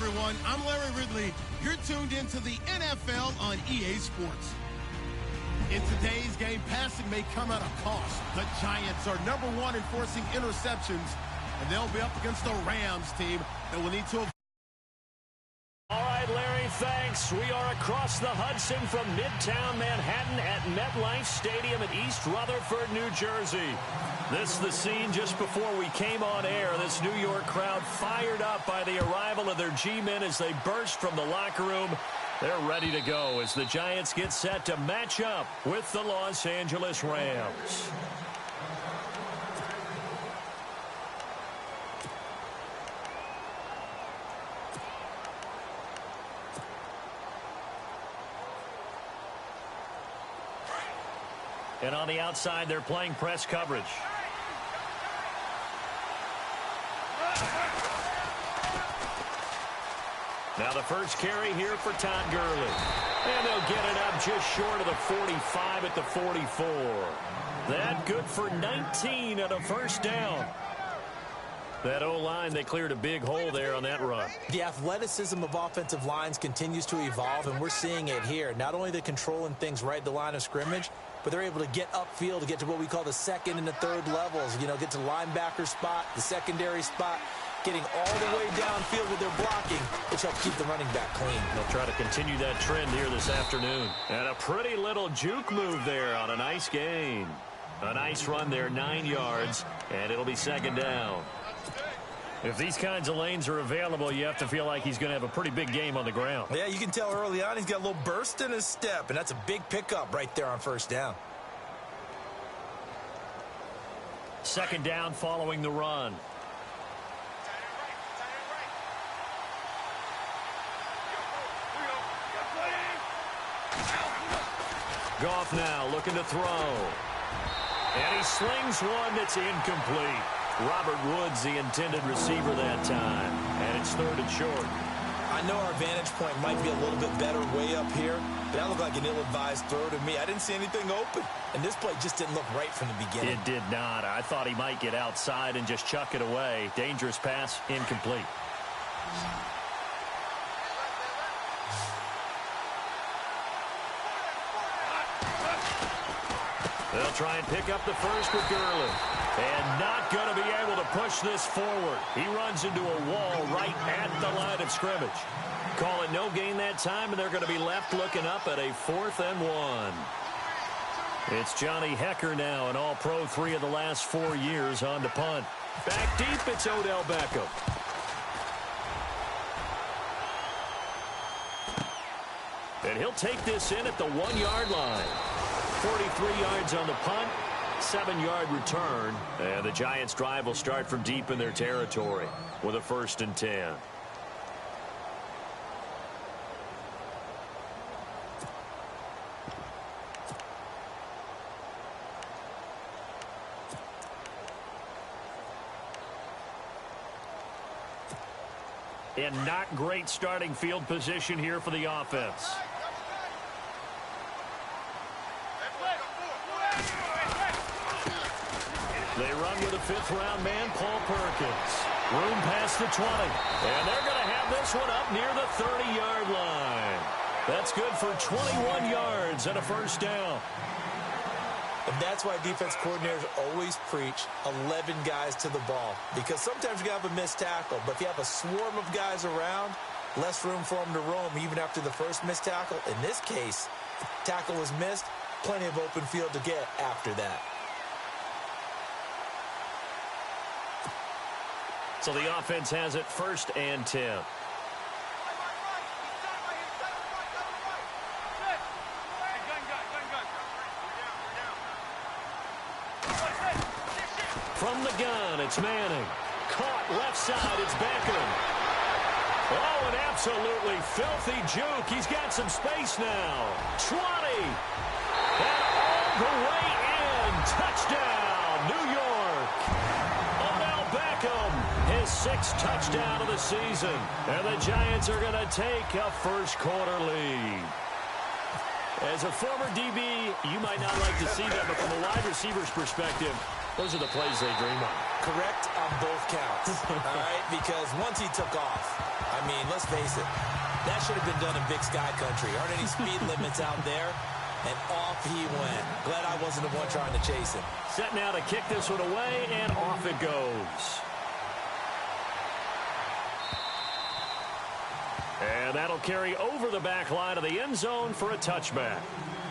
everyone. I'm Larry Ridley. You're tuned into the NFL on EA Sports. In today's game, passing may come at a cost. The Giants are #1 in forcing interceptions, and they'll be up against the Rams team that will need to... All right, Larry, thanks. We are across the Hudson from Midtown Manhattan at MetLife Stadium in East Rutherford, New Jersey. This is the scene just before we came on air. This New York crowd fired up by the arrival of their G-men as they burst from the locker room. They're ready to go as the Giants get set to match up with the Los Angeles Rams. And on the outside, they're playing press coverage. Now the first carry here for Todd Gurley. And they'll get it up just short of the 45 at the 44. That good for 19 and a first down. That O-line, they cleared a big hole there on that run. The athleticism of offensive lines continues to evolve, and we're seeing it here. Not only they're controlling things right at the line of scrimmage, but they're able to get upfield to get to what we call the second and the third levels. You know, get to linebacker spot, the secondary spot, getting all the way downfield with their blocking, which helps keep the running back clean. They'll try to continue that trend here this afternoon. And a pretty little juke move there on a nice gain. A nice run there, 9 yards, and it'll be second down. If these kinds of lanes are available, you have to feel like he's going to have a pretty big game on the ground. Yeah, you can tell early on he's got a little burst in his step, and that's a big pickup right there on first down. Second down following the run. Goff now looking to throw. And he slings one that's incomplete. Robert Woods, the intended receiver that time. And it's third and short. I know our vantage point might be a little bit better way up here, but that looked like an ill-advised throw to me. I didn't see anything open. And this play just didn't look right from the beginning. It did not. I thought he might get outside and just chuck it away. Dangerous pass, incomplete. They'll try and pick up the first with Gurley. And not going to be able to push this forward. He runs into a wall right at the line of scrimmage. Call it no gain that time, and they're going to be left looking up at a 4th and 1. It's Johnny Hecker now, an all-pro 3 of the last 4 years on to punt. Back deep, it's Odell Beckham. And he'll take this in at the 1-yard line. 43 yards on the punt, 7-yard return. And the Giants' drive will start from deep in their territory with a 1st and 10. And not great starting field position here for the offense. They run with a 5th-round man, Paul Perkins. Room past the 20. And they're going to have this one up near the 30-yard line. That's good for 21 yards and a 1st down. And that's why defense coordinators always preach 11 guys to the ball. Because sometimes you have a missed tackle, but if you have a swarm of guys around, less room for them to roam even after the first missed tackle. In this case, tackle was missed, plenty of open field to get after that. So the offense has it 1st and 10. From the gun, it's Manning. Caught left side, it's Beckham. Oh, an absolutely filthy juke. He's got some space now. 20. And all the way in. Touchdown, New York. Odell Beckham, his 6th touchdown of the season. And the Giants are going to take a first-quarter lead. As a former DB, you might not like to see that, but from a wide receiver's perspective, those are the plays they dream of. Correct on both counts, all right? Because once he took off, I I mean, let's face it. That should have been done in Big Sky Country. Aren't any speed limits out there? And off he went. Glad I wasn't the one trying to chase him. Set now to kick this one away, and off it goes. And that'll carry over the back line of the end zone for a touchback.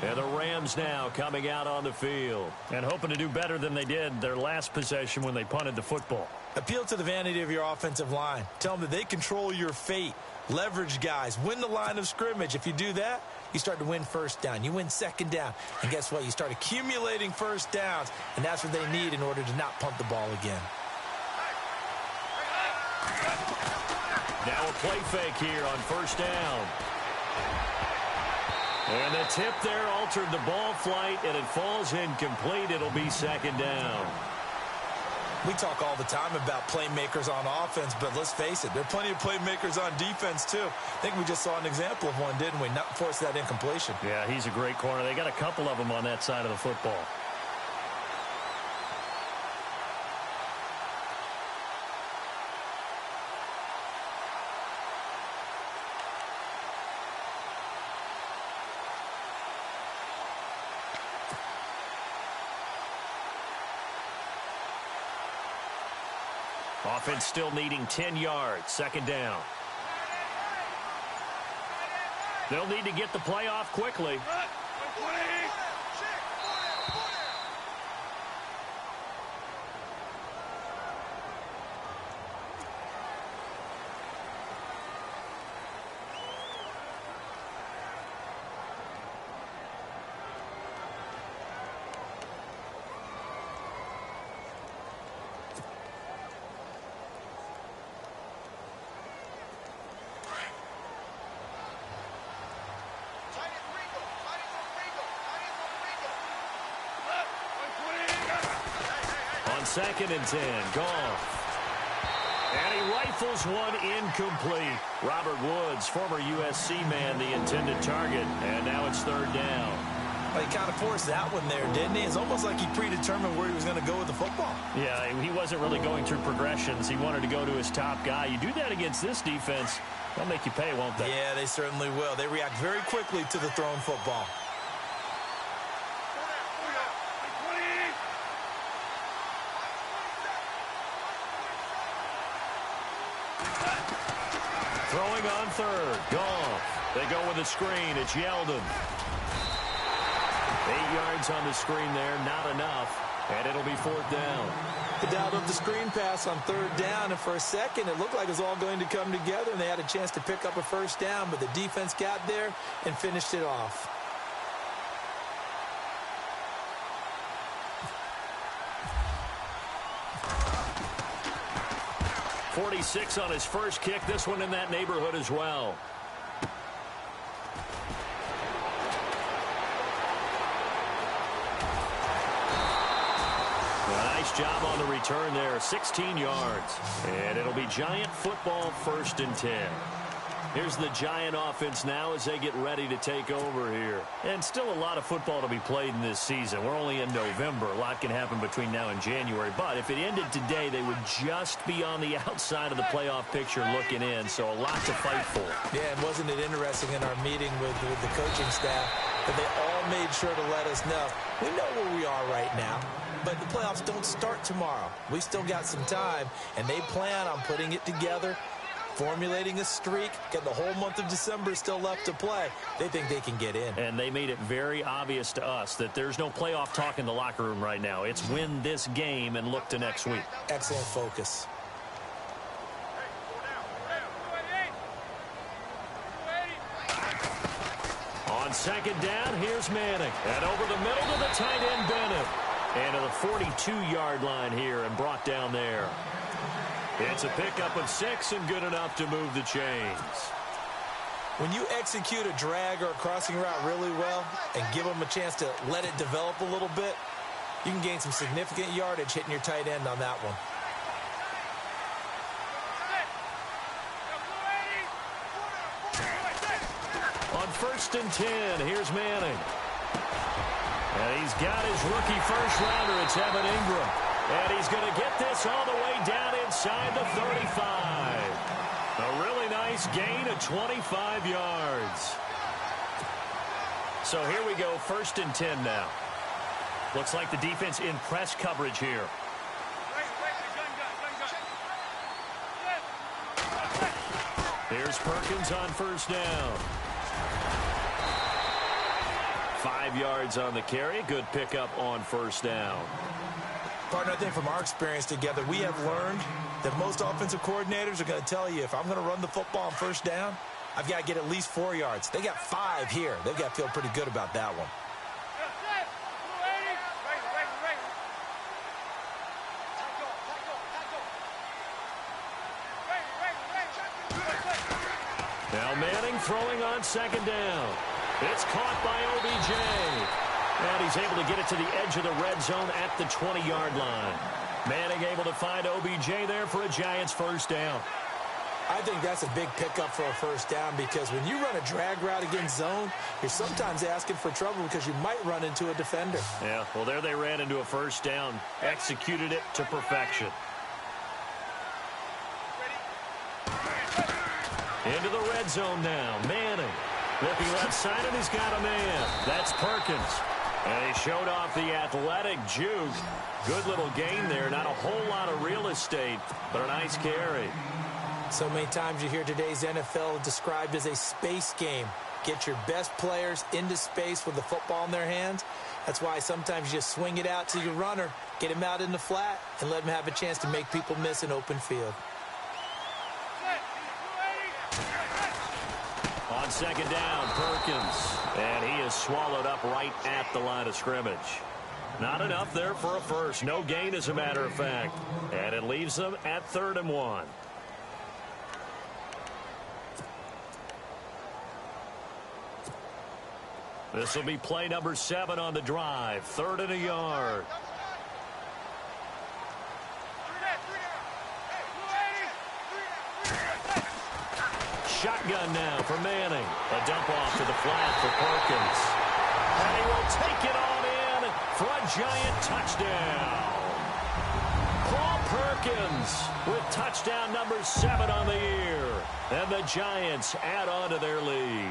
And the Rams now coming out on the field. And hoping to do better than they did their last possession when they punted the football. Appeal to the vanity of your offensive line. Tell them that they control your fate. Leverage guys. Win the line of scrimmage. If you do that, you start to win first down. You win second down. And guess what? You start accumulating first downs. And that's what they need in order to not punt the ball again. Now a play fake here on first down. And the tip there altered the ball flight, and it falls incomplete. It'll be second down. We talk all the time about playmakers on offense, but let's face it, there are plenty of playmakers on defense, too. I think we just saw an example of one, didn't we? Not force that incompletion. Yeah, he's a great corner. They got a couple of them on that side of the football. Offense still needing 10 yards. Second down. They'll need to get the play off quickly. Second and 10, Goff. And he rifles one incomplete. Robert Woods, former USC man, the intended target. And now it's third down. Well, he kind of forced that one there, didn't he? It's almost like he predetermined where he was going to go with the football. Yeah, he wasn't really going through progressions. He wanted to go to his top guy. You do that against this defense, they'll make you pay, won't they? Yeah, they certainly will. They react very quickly to the thrown football. Throwing on third. Goff. They go with a screen. It's Yeldon. 8 yards on the screen there. Not enough. And it'll be fourth down. The doubt of the screen pass on third down. And for a second, it looked like it was all going to come together. And they had a chance to pick up a first down. But the defense got there and finished it off. 46 on his first kick. This one in that neighborhood as well. Nice job on the return there. 16 yards. And it'll be Giant football, 1st and 10. Here's the Giant offense now as they get ready to take over here. And still a lot of football to be played in this season. We're only in November. A lot can happen between now and January. But if it ended today, they would just be on the outside of the playoff picture looking in. So a lot to fight for. Yeah, and wasn't it interesting in our meeting with the coaching staff that they all made sure to let us know. We know where we are right now, but the playoffs don't start tomorrow. We still got some time, and they plan on putting it together, formulating a streak, get the whole month of December still left to play. They think they can get in. And they made it very obvious to us that there's no playoff talk in the locker room right now. It's win this game and look to next week. Excellent focus. On second down, here's Manning. And over the middle to the tight end, Bennett. And to the 42-yard line here and brought down there. It's a pickup of 6 and good enough to move the chains. When you execute a drag or a crossing route really well and give them a chance to let it develop a little bit, you can gain some significant yardage hitting your tight end on that one. On 1st and 10, here's Manning. And he's got his rookie first rounder. It's Evan Ingram. And he's going to get this all the way down inside the 35. A really nice gain of 25 yards. So here we go, 1st and 10 now. Looks like the defense in press coverage here. Here's Perkins on 1st down. 5 yards on the carry. Good pickup on 1st down. Partner, I think from our experience together, we have learned that most offensive coordinators are going to tell you, if I'm going to run the football on 1st down, I've got to get at least 4 yards. They got 5 here. They've got to feel pretty good about that one. Now Manning throwing on 2nd down. It's caught by OBJ. And he's able to get it to the edge of the red zone at the 20-yard line. Manning able to find OBJ there for a Giants 1st down. I think that's a big pickup for a 1st down, because when you run a drag route against zone, you're sometimes asking for trouble because you might run into a defender. Yeah, well, there they ran into a 1st down. Executed it to perfection. Into the red zone now. Manning looking left side, and he's got a man. That's Perkins. And he showed off the athletic juke. Good little gain there. Not a whole lot of real estate, but a nice carry. So many times you hear today's NFL described as a space game. Get your best players into space with the football in their hands. That's why sometimes you just swing it out to your runner, get him out in the flat, and let him have a chance to make people miss an open field. On 2nd down, Perkins. And he is swallowed up right at the line of scrimmage. Not enough there for a first. No gain, as a matter of fact. And it leaves them at 3rd and 1. This will be play number 7 on the drive. 3rd and a yard. Shotgun now for Manning. A dump off to the flat for Perkins. And he will take it on in for a Giant touchdown. Paul Perkins with touchdown number 7 on the year. And the Giants add on to their lead.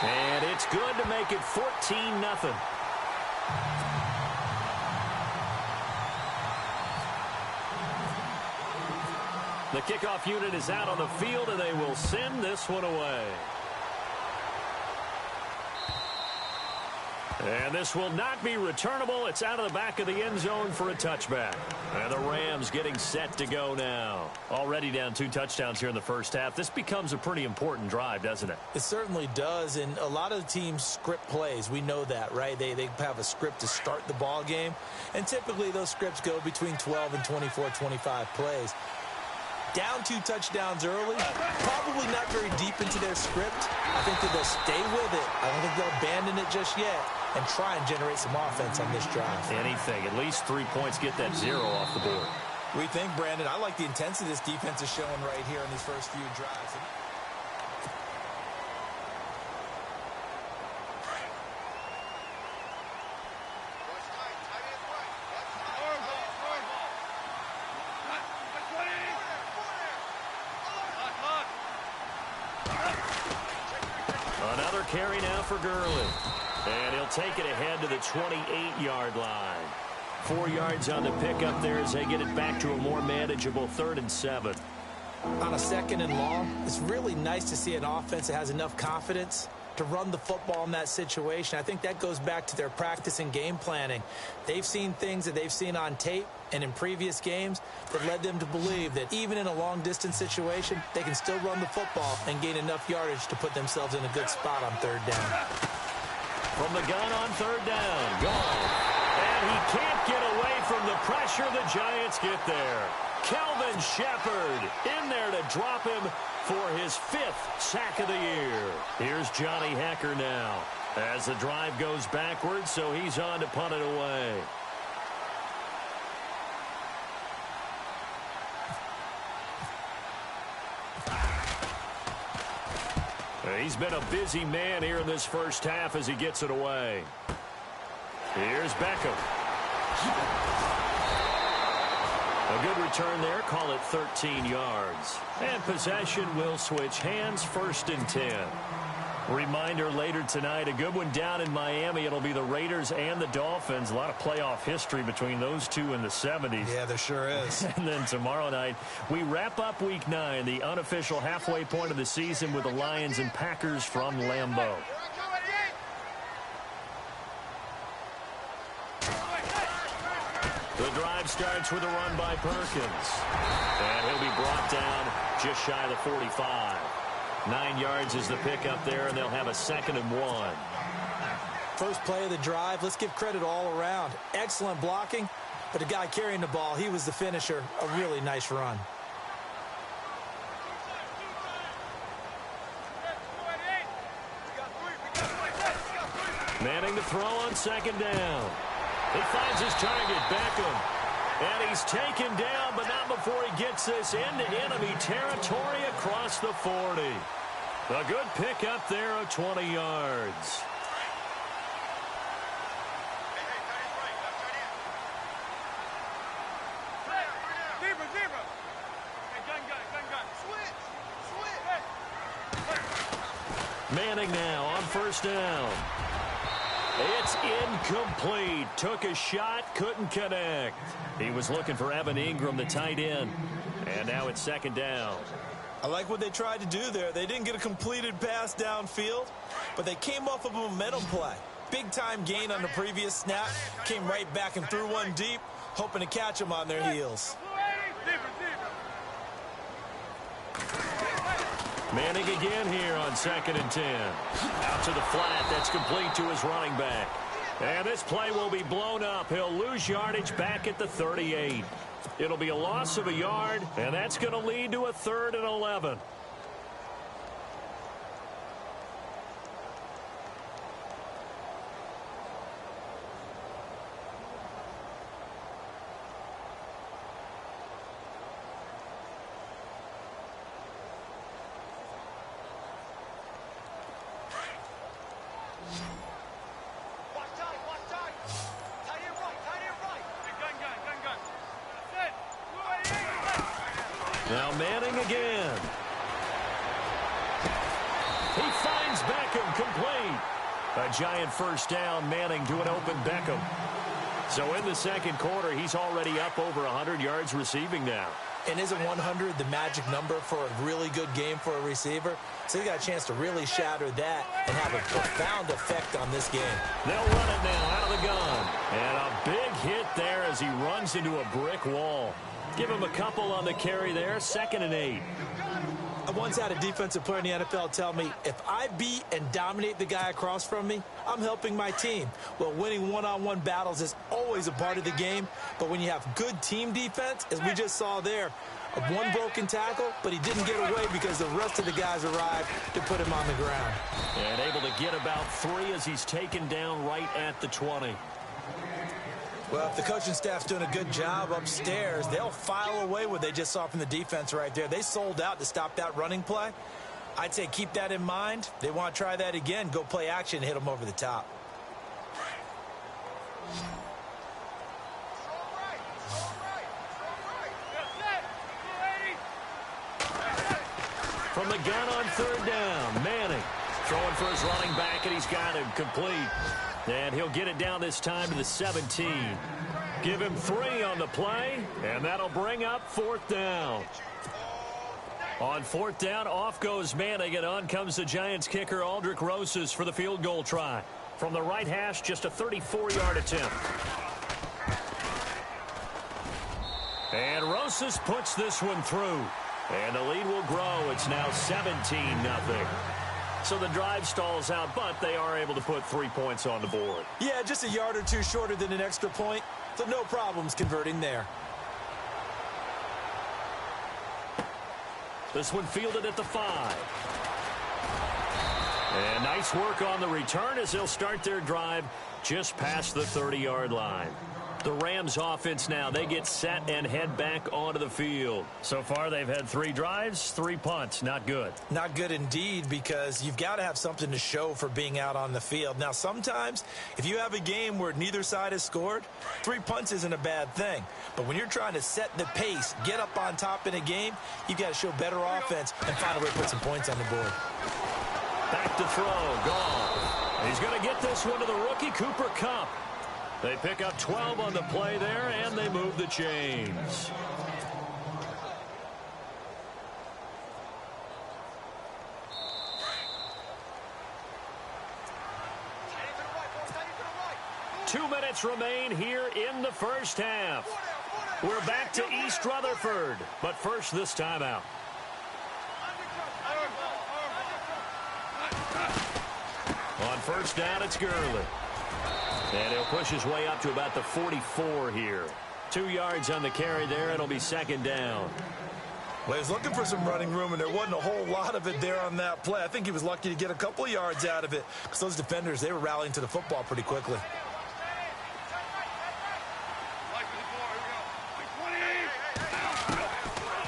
And it's good to make it 14-0. The kickoff unit is out on the field, and they will send this one away. And this will not be returnable. It's out of the back of the end zone for a touchback. And the Rams getting set to go now. Already down 2 touchdowns here in the first half. This becomes a pretty important drive, doesn't it? It certainly does, and a lot of the teams script plays. We know that, right? They have a script to start the ball game, and typically those scripts go between 12 and 24, 25 plays. Down 2 touchdowns early, probably not very deep into their script. I think that they'll stay with it. I don't think they'll abandon it just yet and try and generate some offense on this drive. Anything. At least 3 points, get that 0 off the board. We think, Brandon, I like the intensity this defense is showing right here in these first few drives. Another carry now for Gurley. And he'll take it ahead to the 28-yard line. 4 yards on the pickup there as they get it back to a more manageable 3rd and 7. On a 2nd and long, it's really nice to see an offense that has enough confidence to run the football in that situation. I think that goes back to their practice and game planning. They've seen things that they've seen on tape and in previous games that led them to believe that even in a long-distance situation, they can still run the football and gain enough yardage to put themselves in a good spot on 3rd down. From the gun on 3rd down, gone. And he can't get away from the pressure. The Giants get there. Kelvin Shepherd in there to drop him for his 5th sack of the year. Here's Johnny Hecker now as the drive goes backwards, so he's on to punt it away. He's been a busy man here in this first half as he gets it away. Here's Beckham. A good return there. Call it 13 yards. And possession will switch hands, 1st and 10. Reminder later tonight, a good one down in Miami. It'll be the Raiders and the Dolphins. A lot of playoff history between those two in the 70s. Yeah, there sure is. And then tomorrow night, we wrap up Week 9, the unofficial halfway point of the season with the Lions and Packers from Lambeau. The drive starts with a run by Perkins. And he'll be brought down just shy of the 45. 9 yards is the pickup there, and they'll have a 2nd and 1. First play of the drive, let's give credit all around. Excellent blocking, but the guy carrying the ball, he was the finisher. A really nice run. Manning to throw on 2nd down. He finds his target, Beckham. And he's taken down, but not before he gets this into enemy territory across the 40. A good pickup there of 20 yards. Manning now on 1st down. It's incomplete. Took a shot, couldn't connect. He was looking for Evan Ingram, the tight end. And now it's 2nd down. I like what they tried to do there. They didn't get a completed pass downfield, but they came off of a momentum play. Big-time gain on the previous snap. Came right back and threw one deep, hoping to catch them on their heels. Manning again here on 2nd and 10. Out to the flat. That's complete to his running back. And this play will be blown up. He'll lose yardage back at the 38. It'll be a loss of a yard, and that's going to lead to a 3rd and 11. Now Manning again. He finds Beckham complete. A giant 1st down. Manning to an open Beckham. So in the 2nd quarter, he's already up over 100 yards receiving now. And isn't 100 the magic number for a really good game for a receiver? So he got a chance to really shatter that and have a profound effect on this game. They'll run it now out of the gun. And a big hit there as he runs into a brick wall. Give him a couple on the carry there. 2nd and 8. I once had a defensive player in the NFL tell me, if I beat and dominate the guy across from me, I'm helping my team. Well, winning one-on-one battles is always a part of the game, but when you have good team defense, as we just saw there, one broken tackle, but he didn't get away because the rest of the guys arrived to put him on the ground. And able to get about 3 as he's taken down right at the 20. Well, if the coaching staff's doing a good job upstairs, they'll file away what they just saw from the defense right there. They sold out to stop that running play. I'd say keep that in mind. They want to try that again. Go play action, hit them over the top. From the gun on 3rd down, Manning throwing for his running back, and he's got him complete. And he'll get it down this time to the 17. Give him 3 on the play, and that'll bring up 4th down. On 4th down, off goes Manning, and on comes the Giants kicker, Aldrick Rosas, for the field goal try. From the right hash, just a 34-yard attempt. And Rosas puts this one through. And the lead will grow. It's now 17-0. So the drive stalls out, but they are able to put 3 points on the board. Yeah, just a yard or two shorter than an extra point, so no problems converting there. This one fielded at the 5. And nice work on the return as they'll start their drive just past the 30-yard line. The Rams offense now, they get set and head back onto the field. So far, they've had 3 drives, 3 punts. Not good. Not good indeed, because you've got to have something to show for being out on the field. Now, sometimes, if you have a game where neither side has scored, 3 punts isn't a bad thing. But when you're trying to set the pace, get up on top in a game, you've got to show better offense and find a way to put some points on the board. Back to throw, gone. He's going to get this one to the rookie, Cooper Kupp. They pick up 12 on the play there, and they move the chains. Two minutes remain here in the first half. We're back to East Rutherford, but first this timeout. On first down, it's Gurley. And he'll push his way up to about the 44 here. 2 yards on the carry there. It'll be second down. Well, he was looking for some running room, and there wasn't a whole lot of it there on that play. I think he was lucky to get a couple of yards out of it, because those defenders, they were rallying to the football pretty quickly.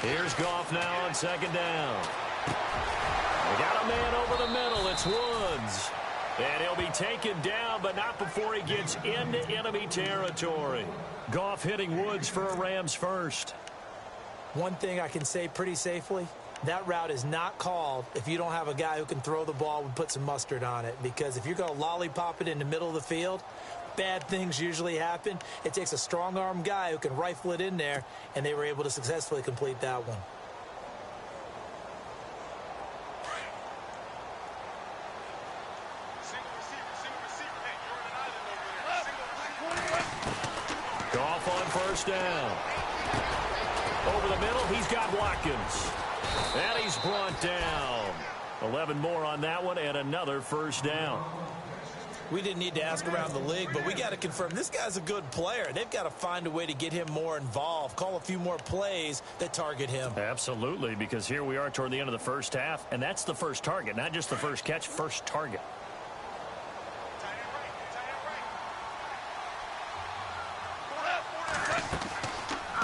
Here's Goff now on second down. They got a man over the middle. It's Woods. And he'll be taken down, but not before he gets into enemy territory. Goff hitting Woods for a Rams first. One thing I can say pretty safely, that route is not called if you don't have a guy who can throw the ball and put some mustard on it. Because if you're going to lollipop it in the middle of the field, bad things usually happen. It takes a strong-arm guy who can rifle it in there, and they were able to successfully complete that one. Goff on first down. Over the middle, he's got Watkins. And he's brought down. 11 more on that one, and another first down. We didn't need to ask around the league, but we got to confirm this guy's a good player. They've got to find a way to get him more involved, call a few more plays that target him. Absolutely, because here we are toward the end of the first half, and that's the first target, not just the first catch, first target.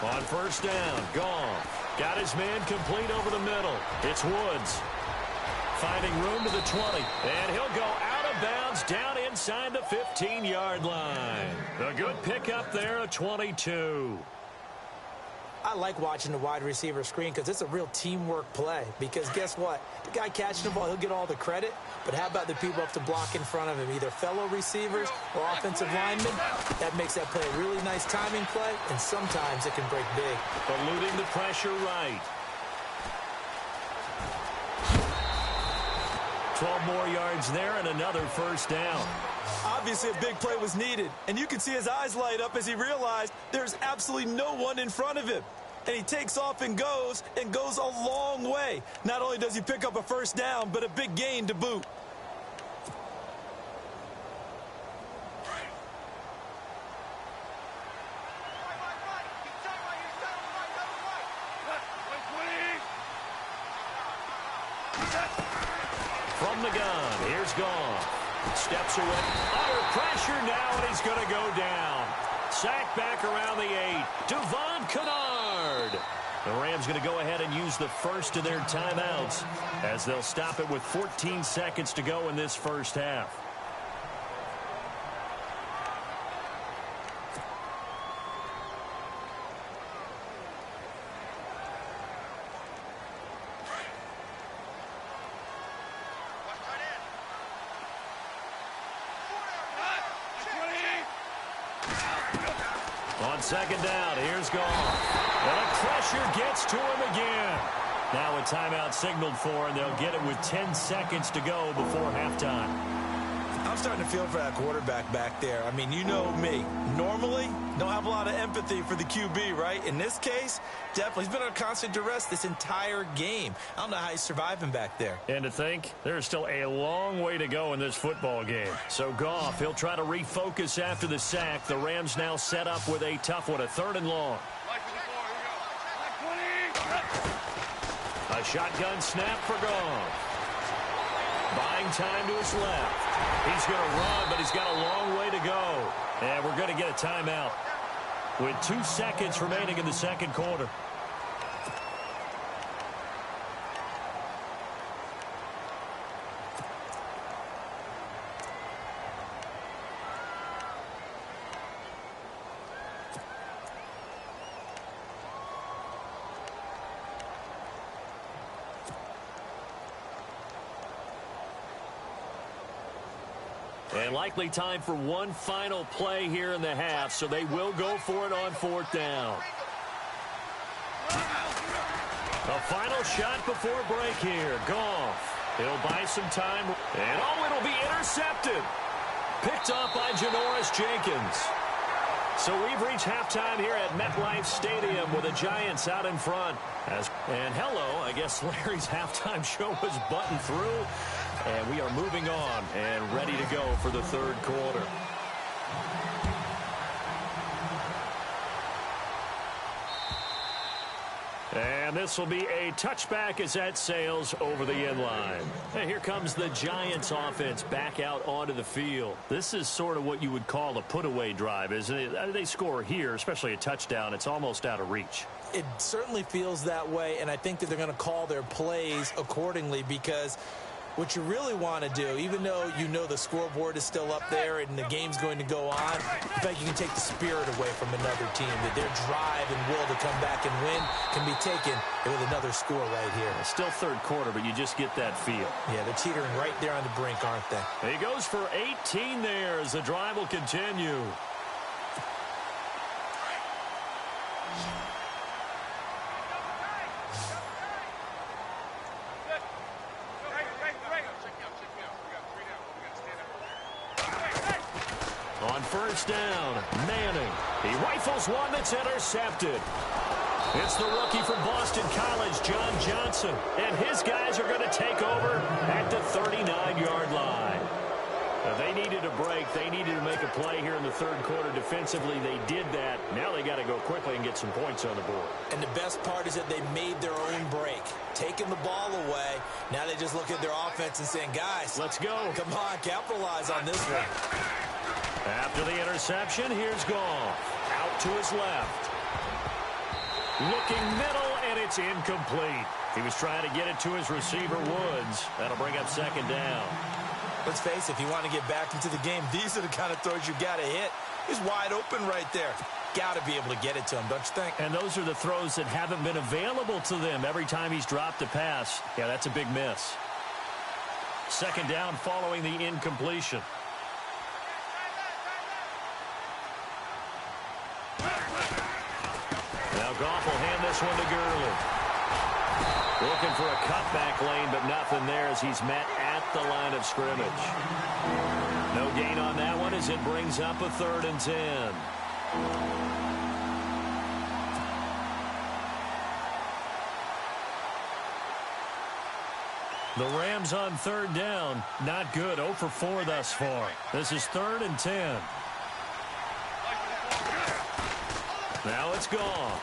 On first down, Goff got his man complete over the middle. It's Woods finding room to the 20, and he'll go out of bounds down inside the 15-yard line. A good pickup there, a 22. I like watching the wide receiver screen because it's a real teamwork play. Because guess what? The guy catching the ball, he'll get all the credit. But how about the people up to block in front of him, either fellow receivers or offensive linemen? That makes that play a really nice timing play, and sometimes it can break big. Eluding the pressure right. 12 more yards there and another first down. Obviously, a big play was needed, and you can see his eyes light up as he realized there's absolutely no one in front of him. And he takes off and goes a long way. Not only does he pick up a first down, but a big gain to boot. From the gun, here's Goff. Steps away, under pressure now, and he's going to go down. Sacked back around the 8. Devon Kennard. The Rams going to go ahead and use the first of their timeouts as they'll stop it with 14 seconds to go in this first half. On second down, here's Goff. And the pressure gets to him again. Now a timeout signaled for, and they'll get it with 10 seconds to go before halftime. I'm starting to feel for that quarterback back there. I mean, you know me. Normally, don't have a lot of empathy for the QB, right? In this case, definitely. He's been under constant duress this entire game. I don't know how he's surviving back there. And to think, there's still a long way to go in this football game. So Goff, he'll try to refocus after the sack. The Rams now set up with a tough one, a 3rd and long. A shotgun snap for Goff. Buying time to his left. He's going to run, but he's got a long way to go. And we're going to get a timeout. with 2 seconds remaining in the second quarter. And likely time for one final play here in the half, so they will go for it on 4th down. A final shot before break here. Goff. He'll buy some time. And, it'll be intercepted. Picked off by Janoris Jenkins. So we've reached halftime here at MetLife Stadium with the Giants out in front. And hello, I guess Larry's halftime show was buttoned through. And we are moving on and ready to go for the third quarter. And this will be a touchback as that sails over the end line. And here comes the Giants offense back out onto the field. This is sort of what you would call a put-away drive, isn't it? They score here, especially a touchdown. It's almost out of reach. It certainly feels that way, and I think that they're going to call their plays accordingly because what you really want to do, even though you know the scoreboard is still up there and the game's going to go on, in fact, you can take the spirit away from another team, that their drive and will to come back and win can be taken with another score right here. It's still third quarter, but you just get that feel. Yeah, they're teetering right there on the brink, aren't they? He goes for 18 there as the drive will continue. On 1st down, Manning. He rifles one that's intercepted. It's the rookie from Boston College, John Johnson. And his guys are going to take over at the 39-yard line. They needed a break. They needed to make a play here in the third quarter defensively. They did that. Now they got to go quickly and get some points on the board. And the best part is that they made their own break. Taking the ball away. Now they just look at their offense and saying, guys, let's go. Come on, capitalize on this one. After the interception, here's Goff. Out to his left. Looking middle, and it's incomplete. He was trying to get it to his receiver, Woods. That'll bring up 2nd down. Let's face it, if you want to get back into the game, these are the kind of throws you got to hit. He's wide open right there. Got to be able to get it to him, don't you think? And those are the throws that haven't been available to them every time he's dropped a pass. Yeah, that's a big miss. 2nd down following the incompletion. Now Goff will hand this one to Gurley. Looking for a cutback lane, but nothing there as he's met at the line of scrimmage. No gain on that one as it brings up a 3rd and 10. The Rams on 3rd down. Not good. 0 for 4 thus far. This is 3rd and 10. Now it's gone.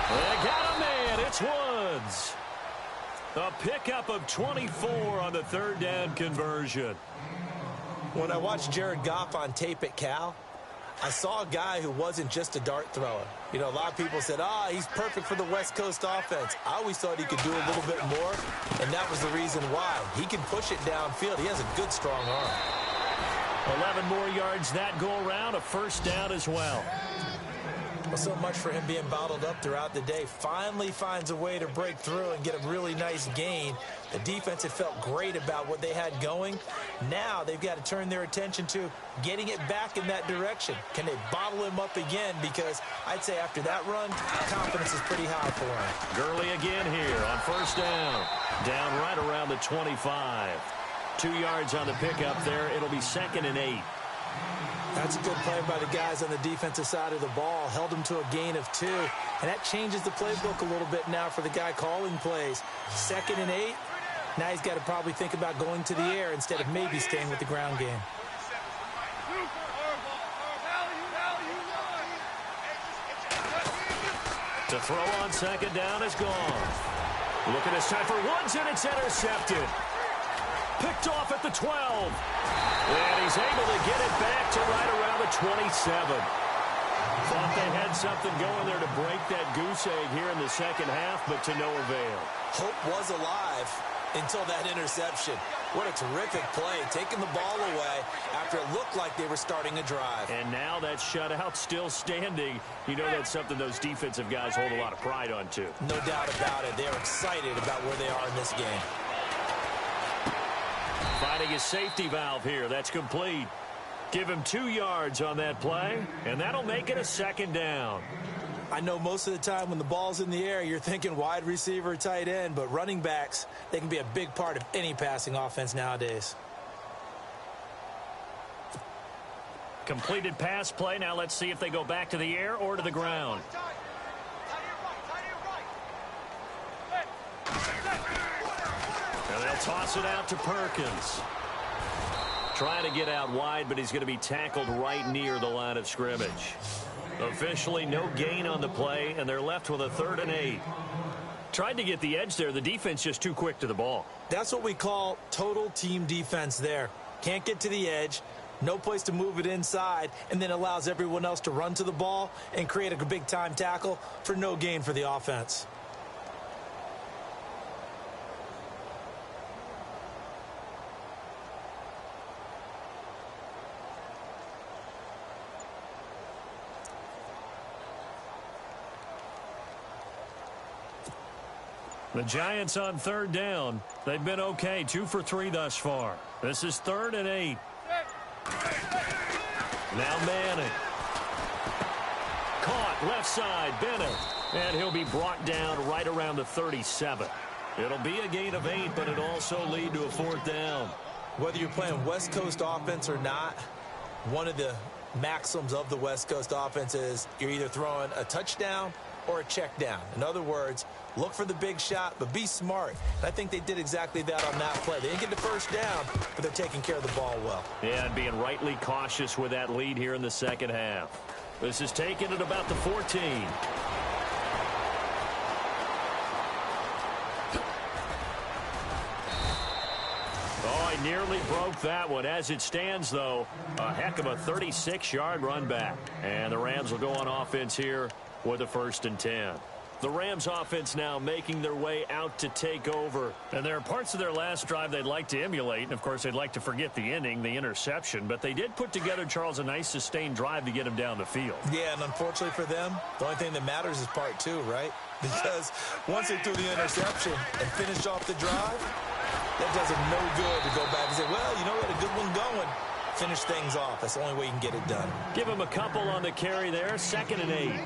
They got a man. It's Woods. A pickup of 24 on the 3rd down conversion. When I watched Jared Goff on tape at Cal, I saw a guy who wasn't just a dart thrower. You know, a lot of people said, he's perfect for the West Coast offense. I always thought he could do a little bit more, and that was the reason why. He can push it downfield. He has a good, strong arm. 11 more yards that go around, a 1st down as well. Well, so much for him being bottled up throughout the day. Finally finds a way to break through and get a really nice gain. The defense had felt great about what they had going. Now they've got to turn their attention to getting it back in that direction. Can they bottle him up again? Because I'd say after that run, confidence is pretty high for him. Gurley again here on 1st down. Down right around the 25. 2 yards on the pickup there. It'll be 2nd and 8. That's a good play by the guys on the defensive side of the ball. Held him to a gain of 2. And that changes the playbook a little bit now for the guy calling plays. 2nd and 8. Now he's got to probably think about going to the air instead of maybe staying with the ground game. To throw on 2nd down is gone. Look at this time for Woods, and it's intercepted. Picked off at the 12. And he's able to get it back to right around the 27. Thought they had something going there to break that goose egg here in the second half, but to no avail. Hope was alive until that interception. What a terrific play, taking the ball away after it looked like they were starting a drive. And now that shutout still standing. You know that's something those defensive guys hold a lot of pride on, too. No doubt about it. They're excited about where they are in this game. Finding his safety valve here. That's complete. Give him 2 yards on that play, and that'll make it a second down. I know most of the time when the ball's in the air, you're thinking wide receiver, tight end, but running backs, they can be a big part of any passing offense nowadays. Completed pass play. Now let's see if they go back to the air or to the ground. And they'll toss it out to Perkins. Trying to get out wide, but he's going to be tackled right near the line of scrimmage. Officially no gain on the play, and they're left with a 3rd and 8. Tried to get the edge there. The defense just too quick to the ball. That's what we call total team defense there. Can't get to the edge, no place to move it inside, and then allows everyone else to run to the ball and create a big-time tackle for no gain for the offense. The Giants on 3rd down. They've been okay, 2 for 3 thus far. This is 3rd and 8. Now Manning. Caught left side, Bennett. And he'll be brought down right around the 37. It'll be a gain of 8, but it'll also lead to a 4th down. Whether you're playing West Coast offense or not, one of the maxims of the West Coast offense is you're either throwing a touchdown or a check down. In other words, look for the big shot, but be smart. And I think they did exactly that on that play. They didn't get the first down, but they're taking care of the ball well. Yeah, and being rightly cautious with that lead here in the second half. This is taken at about the 14. Oh, he nearly broke that one. As it stands, though, a heck of a 36-yard run back. And the Rams will go on offense here with a 1st and 10. The Rams offense now making their way out to take over. And there are parts of their last drive they'd like to emulate. And, of course, they'd like to forget the inning, the interception. But they did put together, Charles, a nice sustained drive to get him down the field. Yeah, and unfortunately for them, the only thing that matters is part 2, right? Because once they threw the interception and finished off the drive, that does them no good to go back and say, well, you know, we had a good one going. Finish things off. That's the only way you can get it done. Give him a couple on the carry there. 2nd and 8.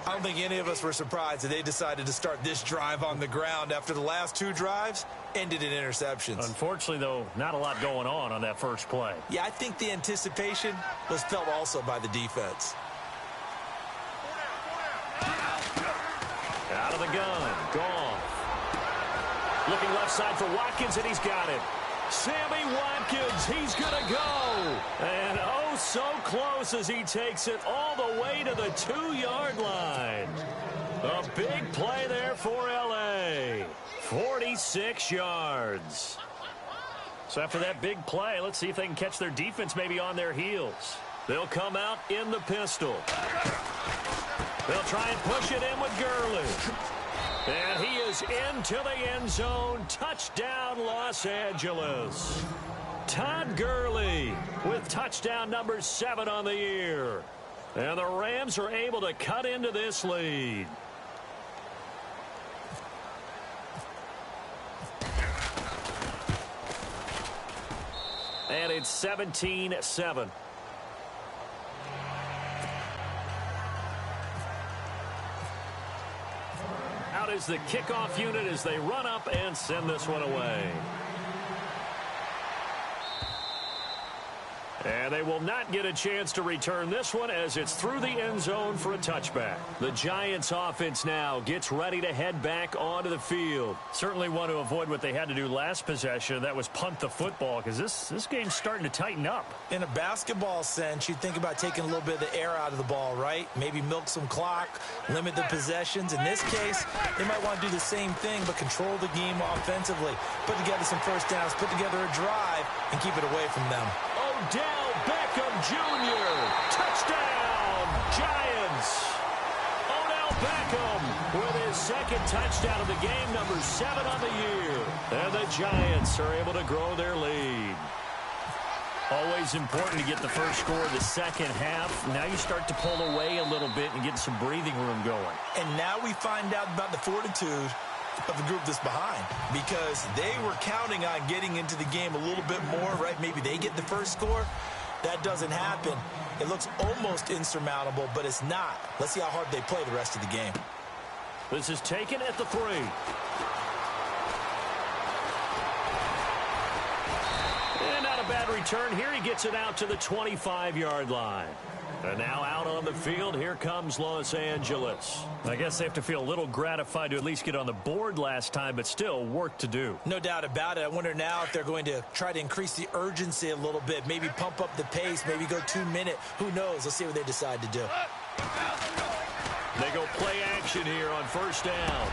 I don't think any of us were surprised that they decided to start this drive on the ground after the last 2 drives ended in interceptions. Unfortunately, though, not a lot going on that first play. Yeah, I think the anticipation was felt also by the defense. Out of the gun. Goff. Looking left side for Watkins, and he's got it. Sammy Watkins, he's going to go. And oh, so close as he takes it all the way to the 2-yard line. A big play there for L.A. 46 yards. So after that big play, let's see if they can catch their defense maybe on their heels. They'll come out in the pistol. They'll try and push it in with Gurley. And he is into the end zone. Touchdown, Los Angeles. Todd Gurley with touchdown number 7 on the year. And the Rams are able to cut into this lead. And it's 17-7. Out is the kickoff unit as they run up and send this one away. And they will not get a chance to return this one as it's through the end zone for a touchback. The Giants offense now gets ready to head back onto the field. Certainly want to avoid what they had to do last possession. That was punt the football, because this game's starting to tighten up. In a basketball sense, you think about taking a little bit of the air out of the ball, right? Maybe milk some clock, limit the possessions. In this case, they might want to do the same thing, but control the game offensively. Put together some first downs, put together a drive, and keep it away from them. Odell Beckham Jr. Touchdown, Giants. Odell Beckham with his second touchdown of the game, number 7 on the year. And the Giants are able to grow their lead. Always important to get the first score of the second half. Now you start to pull away a little bit and get some breathing room going. And now we find out about the fortitude of the group that's behind, because they were counting on getting into the game a little bit more, right? Maybe they get the first score. That doesn't happen. It looks almost insurmountable, but it's not. Let's see how hard they play the rest of the game. This is taken at the 3. And not a bad return here. He gets it out to the 25-yard line. And now out on the field, here comes Los Angeles. I guess they have to feel a little gratified to at least get on the board last time, but still work to do. No doubt about it. I wonder now if they're going to try to increase the urgency a little bit, maybe pump up the pace, maybe go 2-minute. Who knows? Let's see what they decide to do. They go play action here on first down.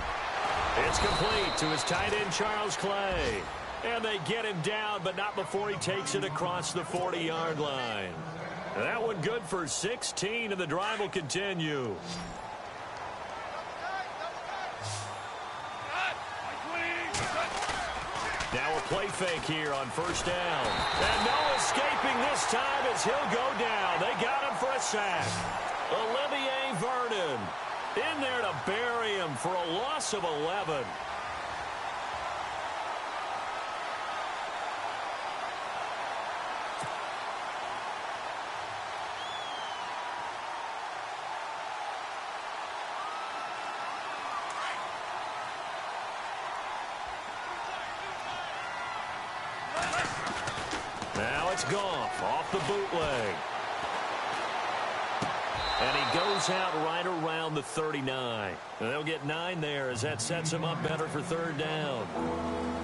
It's complete to his tight end, Charles Clay. And they get him down, but not before he takes it across the 40-yard line. And that one good for 16, and the drive will continue. Now a play fake here on first down. And no escaping this time as he'll go down. They got him for a sack. Olivier Vernon in there to bury him for a loss of 11. Now it's Goff off the bootleg. And he goes out right around the 39. And they'll get 9 there as that sets him up better for third down.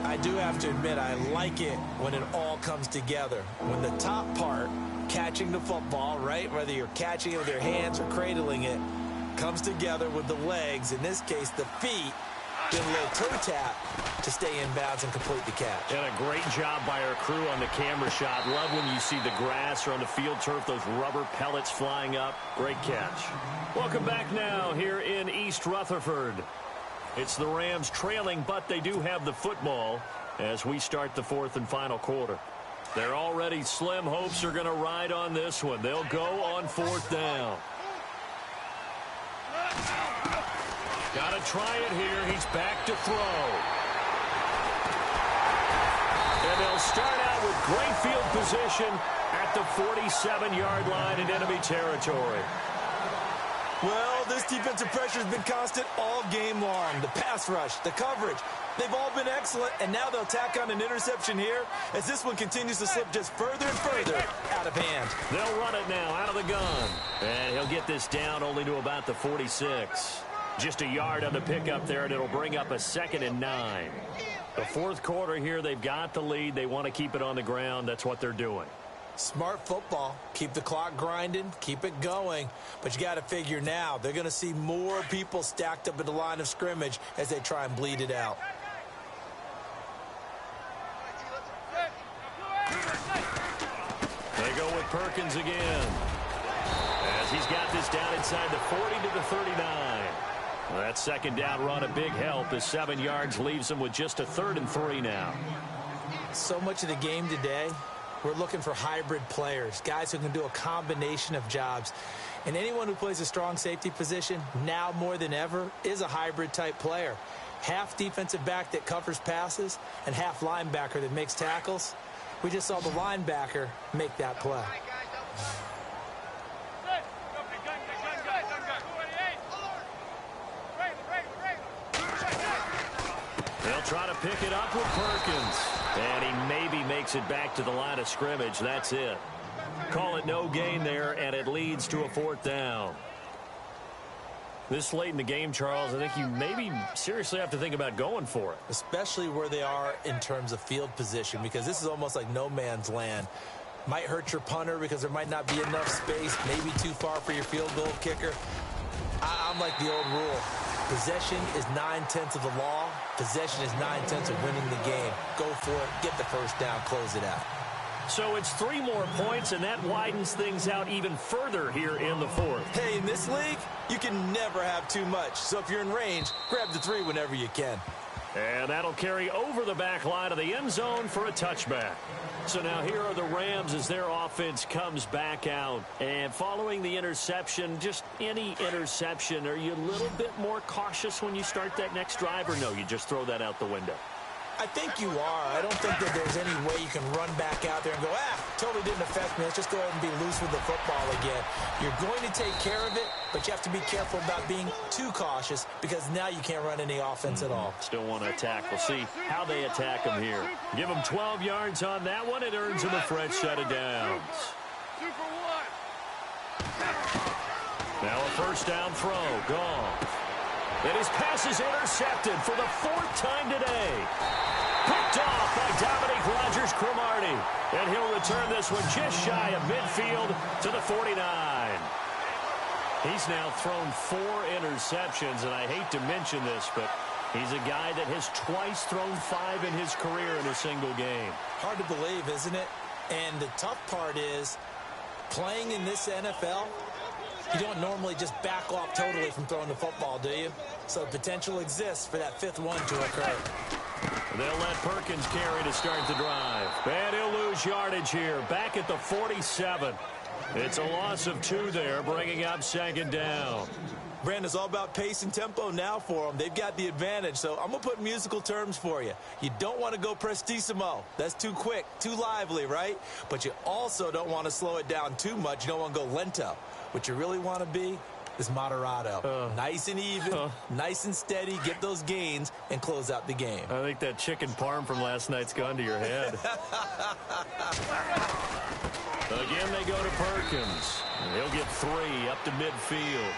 I do have to admit, I like it when it all comes together. When the top part, catching the football, right, whether you're catching it with your hands or cradling it, comes together with the legs, in this case the feet, get a little toe tap to stay in bounds and complete the catch. And a great job by our crew on the camera shot. Love when you see the grass or on the field turf, those rubber pellets flying up. Great catch. Welcome back now here in East Rutherford. It's the Rams trailing, but they do have the football as we start the 4th and final quarter. They're already slim hopes are going to ride on this one. They'll go on 4th down. Got to try it here. He's back to throw. And they'll start out with great field position at the 47-yard line in enemy territory. Well, this defensive pressure has been constant all game long. The pass rush, the coverage, they've all been excellent, and now they'll tack on an interception here as this one continues to slip just further and further out of hand. They'll run it now out of the gun. And he'll get this down only to about the 46. Just a yard on the pickup there, and it'll bring up a 2nd and 9. The 4th quarter here, they've got the lead. They want to keep it on the ground. That's what they're doing. Smart football. Keep the clock grinding. Keep it going. But you got to figure now, they're going to see more people stacked up at the line of scrimmage as they try and bleed it out. They go with Perkins again. As he's got this down inside the 40 to the 39. Well, that 2nd down run a big help as 7 yards leaves them with just a 3rd and 3 now. So much of the game today, we're looking for hybrid players, guys who can do a combination of jobs. And anyone who plays a strong safety position, now more than ever, is a hybrid type player. Half defensive back that covers passes and half linebacker that makes tackles. We just saw the linebacker make that play. They'll try to pick it up with Perkins. And he maybe makes it back to the line of scrimmage. That's it. Call it no gain there, and it leads to a 4th down. This late in the game, Charles, I think you maybe seriously have to think about going for it. Especially where they are in terms of field position, because this is almost like no man's land. Might hurt your punter because there might not be enough space, maybe too far for your field goal kicker. I'm like the old rule. Possession is 9/10 of the law. Possession is 9/10 of winning the game. Go for it. Get the first down. Close it out. So it's 3 more points, and that widens things out even further here in the 4th. Hey, in this league, you can never have too much. So if you're in range, grab the 3 whenever you can. And that'll carry over the back line of the end zone for a touchback. So now here are the Rams as their offense comes back out. And following the interception, just any interception, are you a little bit more cautious when you start that next drive, or no, you just throw that out the window? I think you are. I don't think that there's any way you can run back out there and go, totally didn't affect me. Let's just go ahead and be loose with the football again. You're going to take care of it, but you have to be careful about being too cautious because now you can't run any offense at all. Still want to attack. We'll see how they attack them here. Give them 12 yards on that one. It earns them a fresh set of downs. Now a first down throw. Gone. And his pass is intercepted for the 4th time today. Picked off by Dominique Rodgers-Cromartie. And he'll return this one just shy of midfield to the 49. He's now thrown 4 interceptions, and I hate to mention this, but he's a guy that has twice thrown 5 in his career in a single game. Hard to believe, isn't it? And the tough part is, playing in this NFL, you don't normally just back off totally from throwing the football, do you? So potential exists for that 5th one to occur. They'll let Perkins carry to start the drive. And he'll lose yardage here. Back at the 47. It's a loss of 2 there, bringing up 2nd down. Brandon, it's all about pace and tempo now for them. They've got the advantage, so I'm going to put musical terms for you. You don't want to go prestissimo. That's too quick, too lively, right? But you also don't want to slow it down too much. You don't want to go lento. What you really want to be is moderato. Nice and even, nice and steady, get those gains, and close out the game. I think that chicken parm from last night's gone to your head. Again, they go to Perkins. He'll get 3 up to midfield.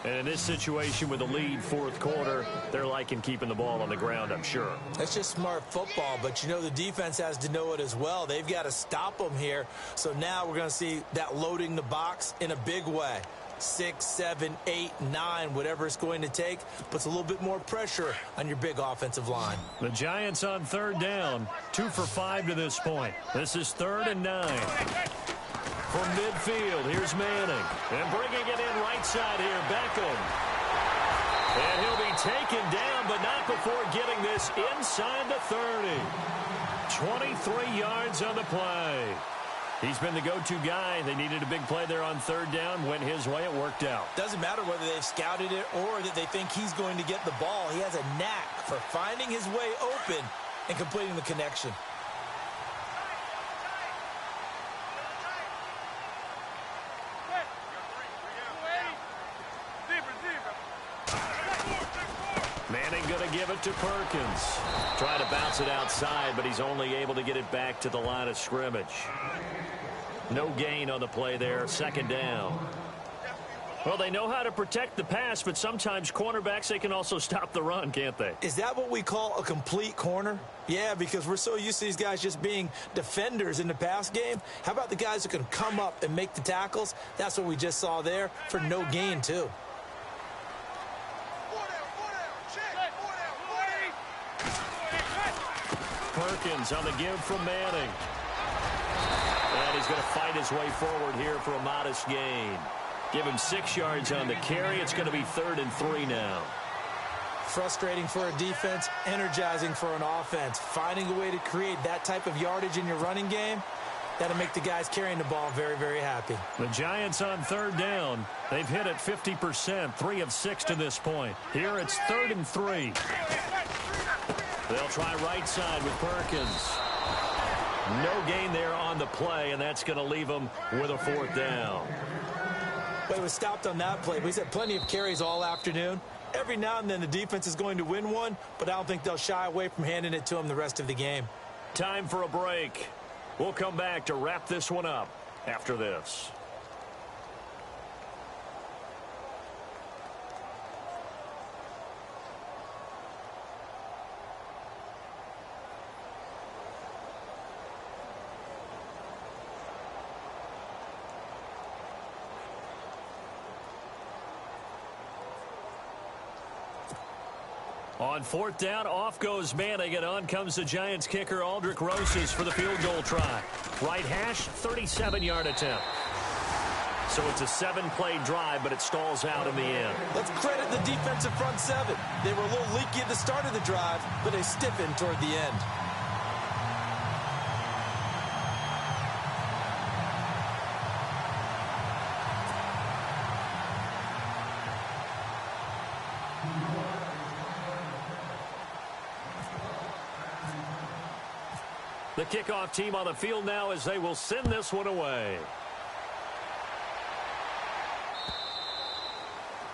And in this situation with the lead 4th quarter, they're liking keeping the ball on the ground, I'm sure. That's just smart football, but you know the defense has to know it as well. They've got to stop them here. So now we're going to see that loading the box in a big way. 6, 7, 8, 9, whatever it's going to take, puts a little bit more pressure on your big offensive line. The Giants on 3rd down, 2 for 5 to this point. This is 3rd and 9. From midfield, here's Manning. And bringing it in right side here, Beckham. And he'll be taken down, but not before getting this inside the 30. 23 yards on the play. He's been the go-to guy. They needed a big play there on 3rd down. Went his way. It worked out. Doesn't matter whether they've scouted it or that they think he's going to get the ball. He has a knack for finding his way open and completing the connection. Manning going to give it to Perkins. Trying to bounce it outside, but he's only able to get it back to the line of scrimmage. No gain on the play there. 2nd down. Well, they know how to protect the pass, but sometimes cornerbacks, they can also stop the run, can't they? Is that what we call a complete corner? Yeah, because we're so used to these guys just being defenders in the pass game. How about the guys who can come up and make the tackles? That's what we just saw there for no gain, too. Perkins on the give from Manning. And he's going to fight his way forward here for a modest gain. Give him 6 yards on the carry. It's going to be 3rd and 3 now. Frustrating for a defense, energizing for an offense. Finding a way to create that type of yardage in your running game, that'll make the guys carrying the ball very, very happy. The Giants on 3rd down. They've hit it 50%, 3 of 6 to this point. Here it's 3rd and 3. They'll try right side with Perkins. No gain there on the play, and that's going to leave them with a 4th down. Well, it was stopped on that play, but he's had plenty of carries all afternoon. Every now and then the defense is going to win one, but I don't think they'll shy away from handing it to him the rest of the game. Time for a break. We'll come back to wrap this one up. after this. On fourth down, off goes Manning, and on comes the Giants kicker, Aldrich Rosas, for the field goal try. Right hash, 37-yard attempt. So it's a 7-play drive, but it stalls out in the end. Let's credit the defensive front seven. They were a little leaky at the start of the drive, but they stiffened toward the end. The kickoff team on the field now as they will send this one away.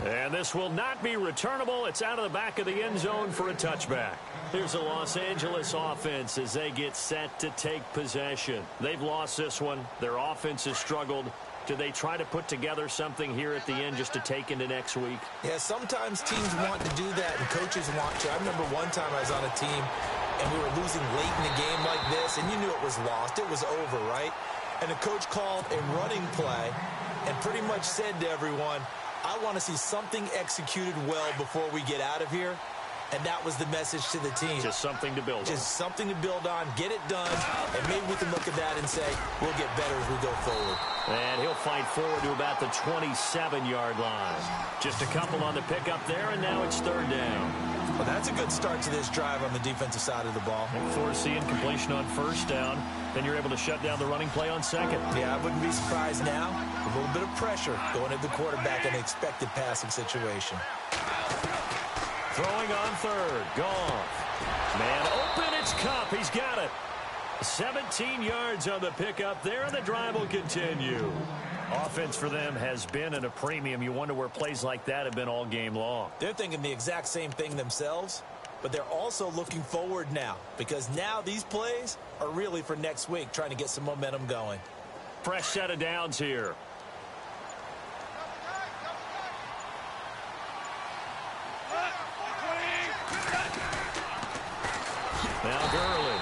And this will not be returnable. It's out of the back of the end zone for a touchback. Here's the Los Angeles offense as they get set to take possession. They've lost this one. Their offense has struggled. Do they try to put together something here at the end just to take into next week? Yeah, sometimes teams want to do that and coaches want to. I remember one time I was on a team and we were losing late in the game like this, and you knew it was lost. It was over, right? And the coach called a running play and pretty much said to everyone, I want to see something executed well before we get out of here. And that was the message to the team. Just something to build on. Just something to build on, get it done, and maybe we can look at that and say, we'll get better as we go forward. And he'll fight forward to about the 27-yard line. Just a couple on the pickup there, and now it's third down. Well, that's a good start to this drive on the defensive side of the ball. And forcing completion on first down. Then you're able to shut down the running play on second. Yeah, I wouldn't be surprised now. A little bit of pressure going at the quarterback in an expected passing situation. Throwing on third. Goff. Man open. It's Cup. He's got it. 17 yards on the pickup there, and the drive will continue. Offense for them has been at a premium. You wonder where plays like that have been all game long. They're thinking the exact same thing themselves, but they're also looking forward now because now these plays are really for next week, trying to get some momentum going. Fresh set of downs here. Now Gurley.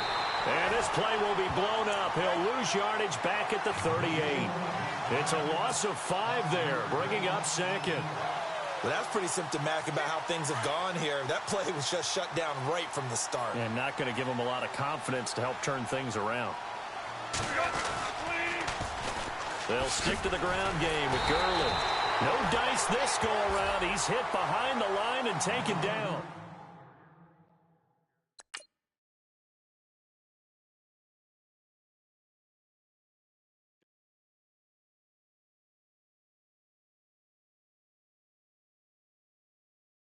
And this play will be blown up. He'll lose yardage back at the 38. It's a loss of 5 there, bringing up second. Well, that's pretty symptomatic about how things have gone here. That play was just shut down right from the start. And not going to give them a lot of confidence to help turn things around. They'll stick to the ground game with Gurley. No dice this go around. He's hit behind the line and taken down.